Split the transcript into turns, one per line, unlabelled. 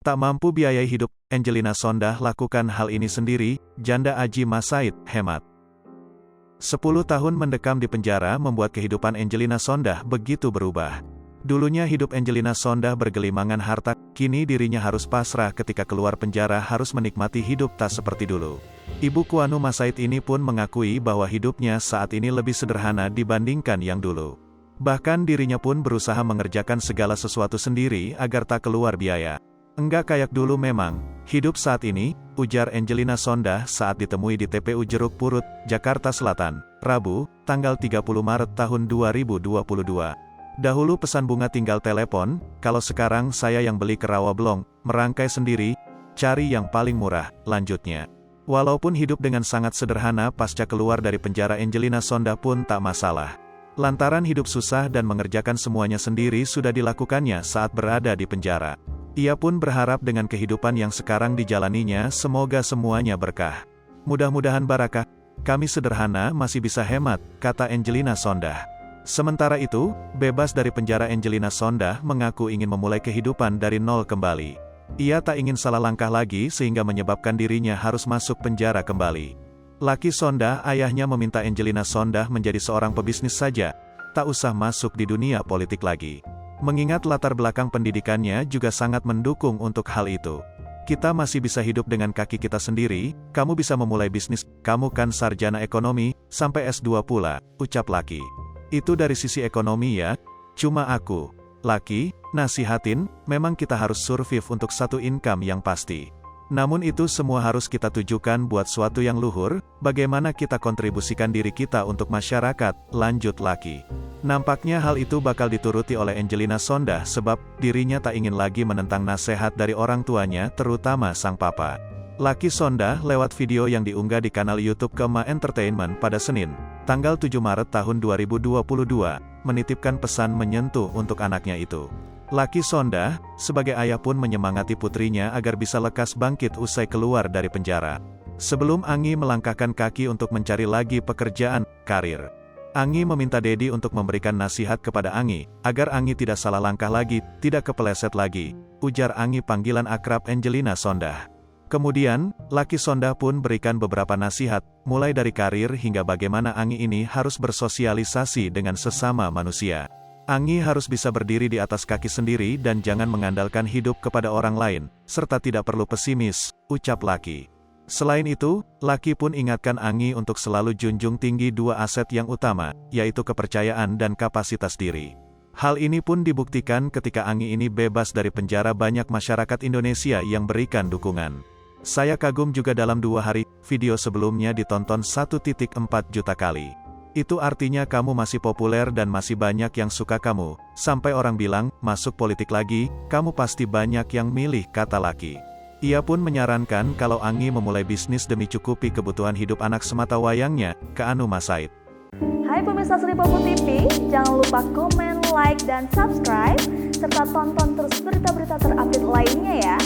Tak mampu biayai hidup, Angelina Sondah lakukan hal ini sendiri, janda Aji Masaid, hemat. 10 tahun mendekam di penjara membuat kehidupan Angelina Sondah begitu berubah. Dulunya hidup Angelina Sondah bergelimangan harta, kini dirinya harus pasrah ketika keluar penjara harus menikmati hidup tak seperti dulu. Ibu Kuanu Masaid ini pun mengakui bahwa hidupnya saat ini lebih sederhana dibandingkan yang dulu. Bahkan dirinya pun berusaha mengerjakan segala sesuatu sendiri agar tak keluar biaya. Enggak kayak dulu memang, hidup saat ini, ujar Angelina Sondah saat ditemui di TPU Jeruk Purut, Jakarta Selatan, Rabu, tanggal 30 Maret tahun 2022. Dahulu pesan bunga tinggal telepon, kalau sekarang saya yang beli ke Rawablong, merangkai sendiri, cari yang paling murah, lanjutnya. Walaupun hidup dengan sangat sederhana pasca keluar dari penjara, Angelina Sondah pun tak masalah. Lantaran hidup susah dan mengerjakan semuanya sendiri sudah dilakukannya saat berada di penjara. Ia pun berharap dengan kehidupan yang sekarang dijalaninya semoga semuanya berkah. Mudah-mudahan barakah, kami sederhana masih bisa hemat, kata Angelina Sondah. Sementara itu, bebas dari penjara Angelina Sondah mengaku ingin memulai kehidupan dari nol kembali. Ia tak ingin salah langkah lagi sehingga menyebabkan dirinya harus masuk penjara kembali. Laki Sondah, ayahnya meminta Angelina Sondah menjadi seorang pebisnis saja, tak usah masuk di dunia politik lagi. Mengingat latar belakang pendidikannya juga sangat mendukung untuk hal itu. Kita masih bisa hidup dengan kaki kita sendiri, kamu bisa memulai bisnis, kamu kan sarjana ekonomi, sampai S2 pula, ucap laki. Itu dari sisi ekonomi ya, cuma aku, laki, nasihatin, memang kita harus survive untuk satu income yang pasti. Namun itu semua harus kita tujukan buat suatu yang luhur, bagaimana kita kontribusikan diri kita untuk masyarakat, lanjut laki. Nampaknya hal itu bakal dituruti oleh Angelina Sondah sebab dirinya tak ingin lagi menentang nasihat dari orang tuanya, terutama sang papa. Laki Sondah lewat video yang diunggah di kanal YouTube Kema Entertainment pada Senin, tanggal 7 Maret tahun 2022, menitipkan pesan menyentuh untuk anaknya itu. Laki Sondah, sebagai ayah pun menyemangati putrinya agar bisa lekas bangkit usai keluar dari penjara. Sebelum Anggi melangkahkan kaki untuk mencari lagi pekerjaan, karir. Anggi meminta Dedi untuk memberikan nasihat kepada Anggi, agar Anggi tidak salah langkah lagi, tidak kepeleset lagi, ujar Anggi panggilan akrab Angelina Sondah. Kemudian, laki Sondah pun berikan beberapa nasihat, mulai dari karir hingga bagaimana Anggi ini harus bersosialisasi dengan sesama manusia. Anggi harus bisa berdiri di atas kaki sendiri dan jangan mengandalkan hidup kepada orang lain, serta tidak perlu pesimis, ucap laki. Selain itu, laki pun ingatkan Anggi untuk selalu junjung tinggi dua aset yang utama, yaitu kepercayaan dan kapasitas diri. Hal ini pun dibuktikan ketika Anggi ini bebas dari penjara, banyak masyarakat Indonesia yang berikan dukungan. Saya kagum juga dalam 2 hari, video sebelumnya ditonton 1,4 juta kali. Itu artinya kamu masih populer dan masih banyak yang suka kamu, sampai orang bilang, masuk politik lagi, kamu pasti banyak yang milih, kata laki. Ia pun menyarankan kalau Anggi memulai bisnis demi cukupi kebutuhan hidup anak sematawayangnya, ke Anu Masaid.
Hai pemirsa Sri Popo TV, jangan lupa komen, like, dan subscribe, serta tonton terus berita-berita terupdate lainnya ya.